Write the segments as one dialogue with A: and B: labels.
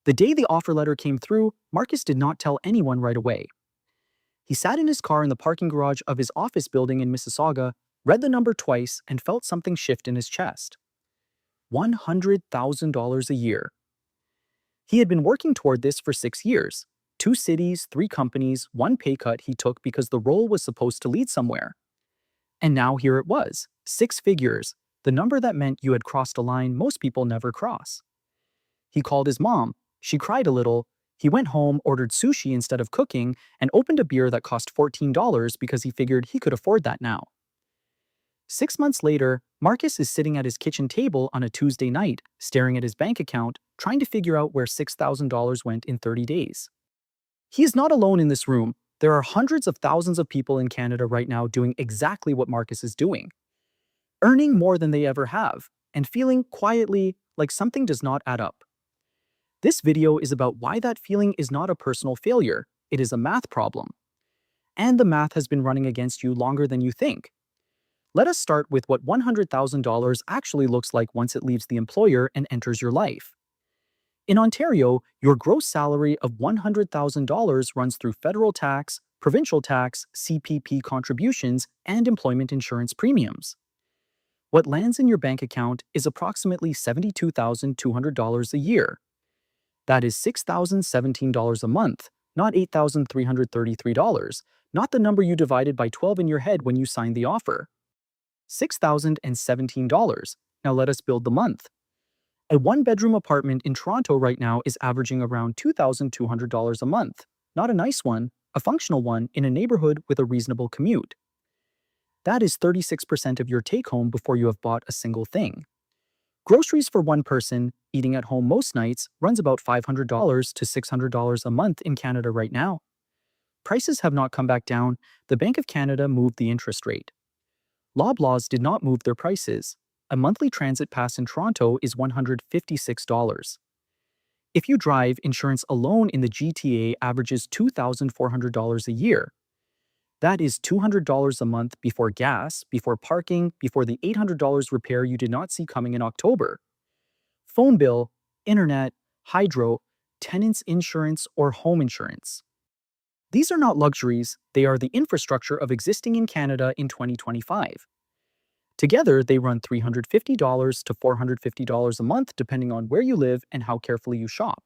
A: The day the offer letter came through, Marcus did not tell anyone right away. He sat in his car in the parking garage of his office building in Mississauga, read the number twice, and felt something shift in his chest. $100,000 a year. He had been working toward this for 6 years. 2 cities, 3 companies, one pay cut he took because the role was supposed to lead somewhere. And now here it was, 6 figures, the number that meant you had crossed a line most people never cross. He called his mom. She cried a little. He went home, ordered sushi instead of cooking, and opened a beer that cost $14 because he figured he could afford that now. 6 months later, Marcus is sitting at his kitchen table on a Tuesday night, staring at his bank account, trying to figure out where $6,000 went in 30 days. He is not alone in this room. There are hundreds of thousands of people in Canada right now doing exactly what Marcus is doing, earning more than they ever have, and feeling quietly like something does not add up. This video is about why that feeling is not a personal failure, it is a math problem. And the math has been running against you longer than you think. Let us start with what $100,000 actually looks like once it leaves the employer and enters your life. In Ontario, your gross salary of $100,000 runs through federal tax, provincial tax, CPP contributions, and employment insurance premiums. What lands in your bank account is approximately $72,200 a year. That is $6,017 a month, not $8,333, not the number you divided by 12 in your head when you signed the offer. $6,017. Now let us build the month. A one-bedroom apartment in Toronto right now is averaging around $2,200 a month. Not a nice one, a functional one in a neighborhood with a reasonable commute. That is 36% of your take-home before you have bought a single thing. Groceries for one person, eating at home most nights, runs about $500 to $600 a month in Canada right now. Prices have not come back down. The Bank of Canada moved the interest rate. Loblaws did not move their prices. A monthly transit pass in Toronto is $156. If you drive, insurance alone in the GTA averages $2,400 a year. That is $200 a month before gas, before parking, before the $800 repair you did not see coming in October. Phone bill, internet, hydro, tenants insurance, or home insurance. These are not luxuries, they are the infrastructure of existing in Canada in 2025. Together, they run $350 to $450 a month depending on where you live and how carefully you shop.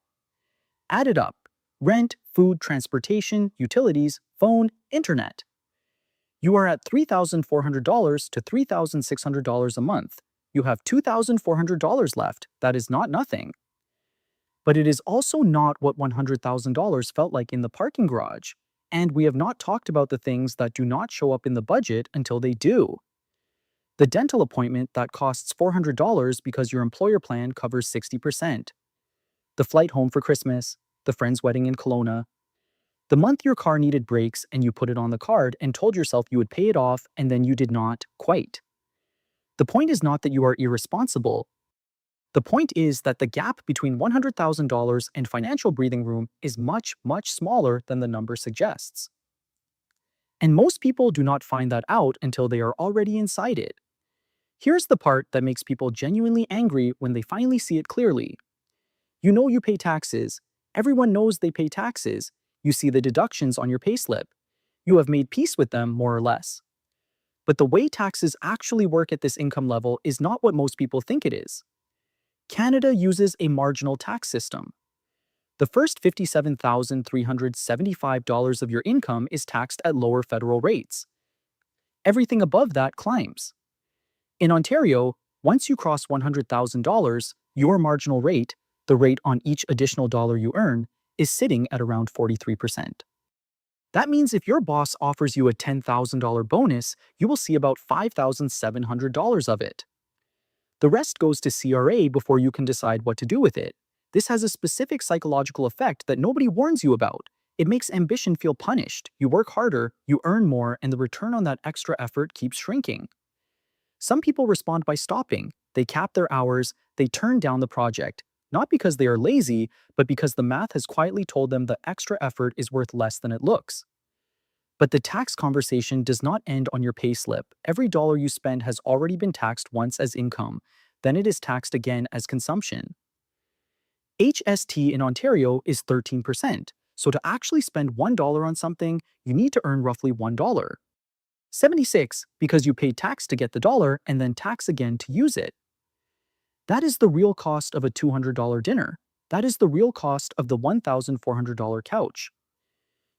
A: Add it up. Rent, food, transportation, utilities, phone, internet. You are at $3,400 to $3,600 a month. You have $2,400 left. That is not nothing. But it is also not what $100,000 felt like in the parking garage. And we have not talked about the things that do not show up in the budget until they do. The dental appointment that costs $400 because your employer plan covers 60%. The flight home for Christmas, the friend's wedding in Kelowna. The month your car needed brakes and you put it on the card and told yourself you would pay it off and then you did not quite. The point is not that you are irresponsible. The point is that the gap between $100,000 and financial breathing room is much, much smaller than the number suggests. And most people do not find that out until they are already inside it. Here's the part that makes people genuinely angry when they finally see it clearly. You know you pay taxes. Everyone knows they pay taxes. You see the deductions on your payslip. You have made peace with them, more or less. But the way taxes actually work at this income level is not what most people think it is. Canada uses a marginal tax system. The first $57,375 of your income is taxed at lower federal rates. Everything above that climbs. In Ontario, once you cross $100,000, your marginal rate, the rate on each additional dollar you earn, is sitting at around 43%. That means if your boss offers you a $10,000 bonus, you will see about $5,700 of it. The rest goes to CRA before you can decide what to do with it. This has a specific psychological effect that nobody warns you about. It makes ambition feel punished. You work harder, you earn more, and the return on that extra effort keeps shrinking. Some people respond by stopping. They cap their hours, they turn down the project, not because they are lazy, but because the math has quietly told them the extra effort is worth less than it looks. But the tax conversation does not end on your payslip. Every dollar you spend has already been taxed once as income, then it is taxed again as consumption. HST in Ontario is 13%. So to actually spend $1 on something, you need to earn roughly $1. 76 because you paid tax to get the dollar and then tax again to use it. That is the real cost of a $200 dinner. That is the real cost of the $1,400 couch.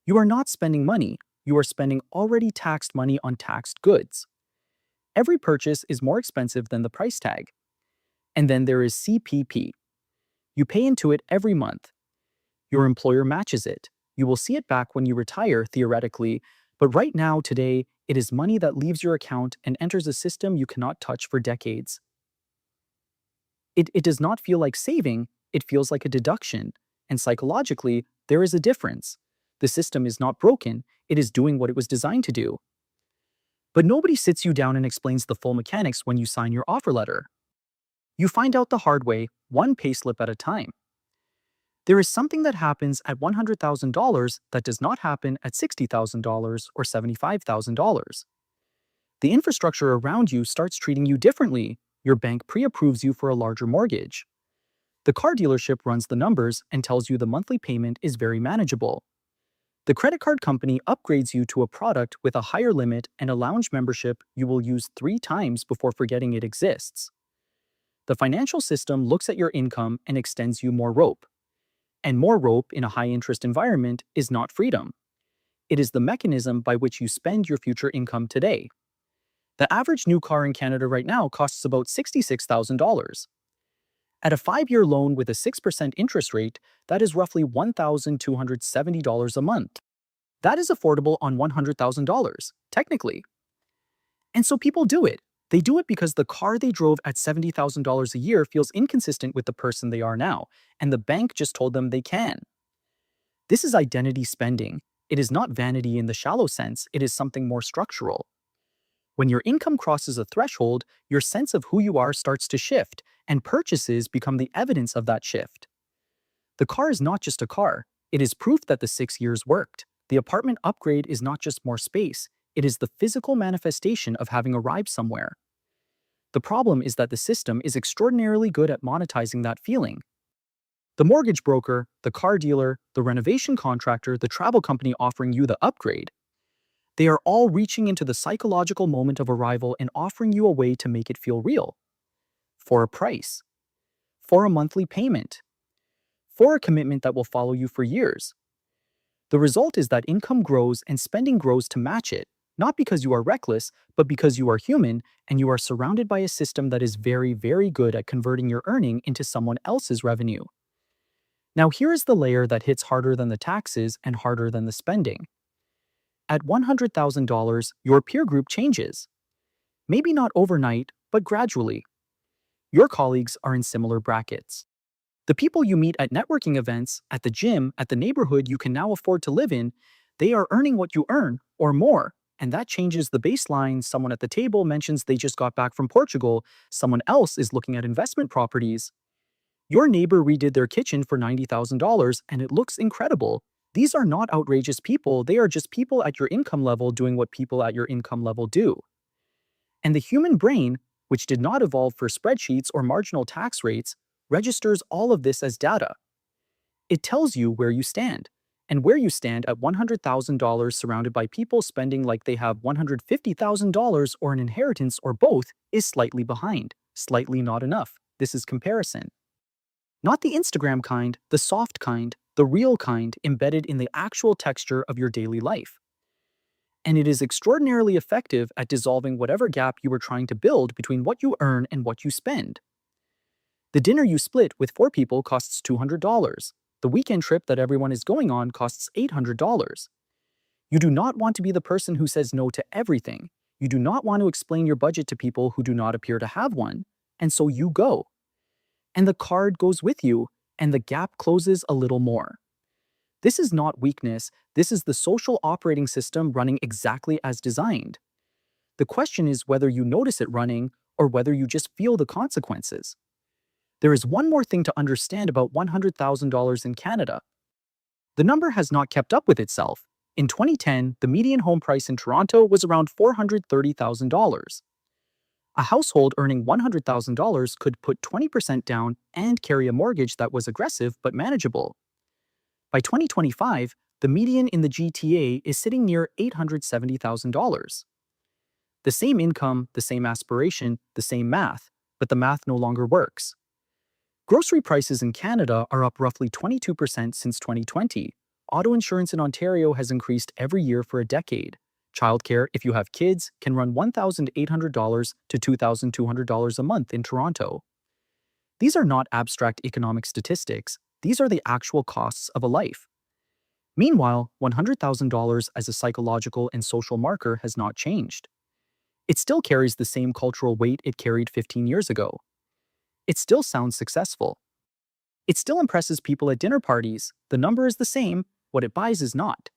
A: You are not spending money, you are spending already taxed money on taxed goods. Every purchase is more expensive than the price tag. And then there is CPP. You pay into it every month. Your employer matches it. You will see it back when you retire, theoretically, but right now, today, it is money that leaves your account and enters a system you cannot touch for decades. It does not feel like saving, it feels like a deduction. And psychologically, there is a difference. The system is not broken, it is doing what it was designed to do. But nobody sits you down and explains the full mechanics when you sign your offer letter. You find out the hard way, one payslip at a time. There is something that happens at $100,000 that does not happen at $60,000 or $75,000. The infrastructure around you starts treating you differently. Your bank pre-approves you for a larger mortgage. The car dealership runs the numbers and tells you the monthly payment is very manageable. The credit card company upgrades you to a product with a higher limit and a lounge membership you will use 3 times before forgetting it exists. The financial system looks at your income and extends you more rope. And more rope in a high-interest environment is not freedom. It is the mechanism by which you spend your future income today. The average new car in Canada right now costs about $66,000. At a 5-year loan with a 6% interest rate, that is roughly $1,270 a month. That is affordable on $100,000, technically. And so people do it. They do it because the car they drove at $70,000 a year feels inconsistent with the person they are now, and the bank just told them they can. This is identity spending. It is not vanity in the shallow sense, it is something more structural. When your income crosses a threshold, your sense of who you are starts to shift, and purchases become the evidence of that shift. The car is not just a car, it is proof that the 6 years worked. The apartment upgrade is not just more space, it is the physical manifestation of having arrived somewhere. The problem is that the system is extraordinarily good at monetizing that feeling. The mortgage broker, the car dealer, the renovation contractor, the travel company offering you the upgrade, they are all reaching into the psychological moment of arrival and offering you a way to make it feel real. For a price. For a monthly payment. For a commitment that will follow you for years. The result is that income grows and spending grows to match it, not because you are reckless, but because you are human and you are surrounded by a system that is very, very good at converting your earning into someone else's revenue. Now here is the layer that hits harder than the taxes and harder than the spending. At $100,000, your peer group changes. Maybe not overnight, but gradually. Your colleagues are in similar brackets. The people you meet at networking events, at the gym, at the neighborhood you can now afford to live in, they are earning what you earn, or more, and that changes the baseline. Someone at the table mentions they just got back from Portugal, someone else is looking at investment properties. Your neighbor redid their kitchen for $90,000 and it looks incredible. These are not outrageous people, they are just people at your income level doing what people at your income level do. And the human brain, which did not evolve for spreadsheets or marginal tax rates, registers all of this as data. It tells you where you stand. And where you stand at $100,000 surrounded by people spending like they have $150,000 or an inheritance or both is slightly behind, slightly not enough. This is comparison. Not the Instagram kind, the soft kind, the real kind embedded in the actual texture of your daily life. And it is extraordinarily effective at dissolving whatever gap you were trying to build between what you earn and what you spend. The dinner you split with 4 people costs $200. The weekend trip that everyone is going on costs $800. You do not want to be the person who says no to everything. You do not want to explain your budget to people who do not appear to have one, and so you go. And the card goes with you, and the gap closes a little more. This is not weakness, this is the social operating system running exactly as designed. The question is whether you notice it running or whether you just feel the consequences. There is one more thing to understand about $100,000 in Canada. The number has not kept up with itself. In 2010, the median home price in Toronto was around $430,000. A household earning $100,000 could put 20% down and carry a mortgage that was aggressive but manageable. By 2025, the median in the GTA is sitting near $870,000. The same income, the same aspiration, the same math, but the math no longer works. Grocery prices in Canada are up roughly 22% since 2020. Auto insurance in Ontario has increased every year for a decade. Childcare, if you have kids, can run $1,800 to $2,200 a month in Toronto. These are not abstract economic statistics, these are the actual costs of a life. Meanwhile, $100,000 as a psychological and social marker has not changed. It still carries the same cultural weight it carried 15 years ago. It still sounds successful. It still impresses people at dinner parties. The number is the same, what it buys is not.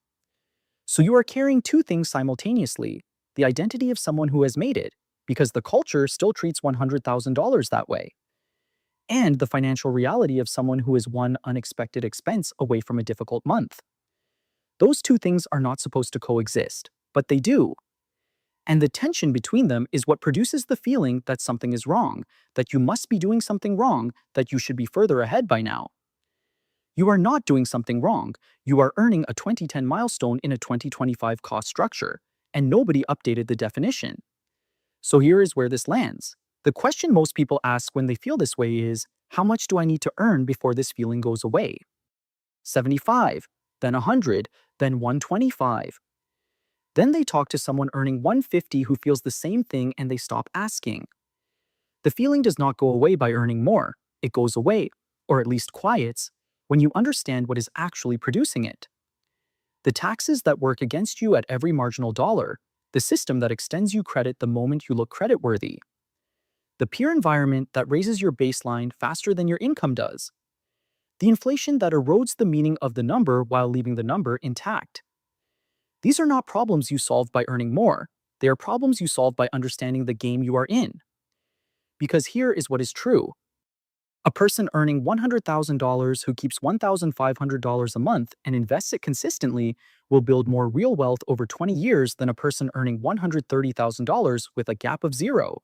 A: So you are carrying two things simultaneously: the identity of someone who has made it, because the culture still treats $100,000 that way, and the financial reality of someone who is one unexpected expense away from a difficult month. Those two things are not supposed to coexist, but they do. And the tension between them is what produces the feeling that something is wrong, that you must be doing something wrong, that you should be further ahead by now. You are not doing something wrong. You are earning a 2010 milestone in a 2025 cost structure, and nobody updated the definition. So here is where this lands. The question most people ask when they feel this way is, how much do I need to earn before this feeling goes away? 75, then 100, then 125. Then they talk to someone earning 150 who feels the same thing and they stop asking. The feeling does not go away by earning more. It goes away, or at least quiets, when you understand what is actually producing it. The taxes that work against you at every marginal dollar, the system that extends you credit the moment you look creditworthy, the peer environment that raises your baseline faster than your income does, the inflation that erodes the meaning of the number while leaving the number intact. These are not problems you solve by earning more. They are problems you solve by understanding the game you are in. Because here is what is true. A person earning $100,000 who keeps $1,500 a month and invests it consistently will build more real wealth over 20 years than a person earning $130,000 with a gap of zero.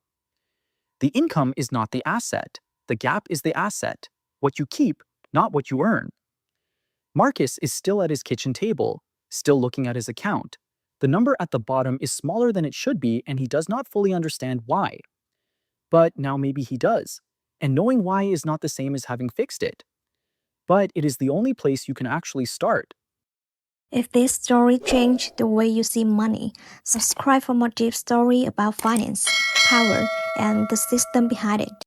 A: The income is not the asset. The gap is the asset. What you keep, not what you earn. Marcus is still at his kitchen table, still looking at his account. The number at the bottom is smaller than it should be, and he does not fully understand why. But now maybe he does, and knowing why is not the same as having fixed it. But it is the only place you can actually start.
B: If this story changed the way you see money, subscribe for more deep story about finance, power, and the system behind it.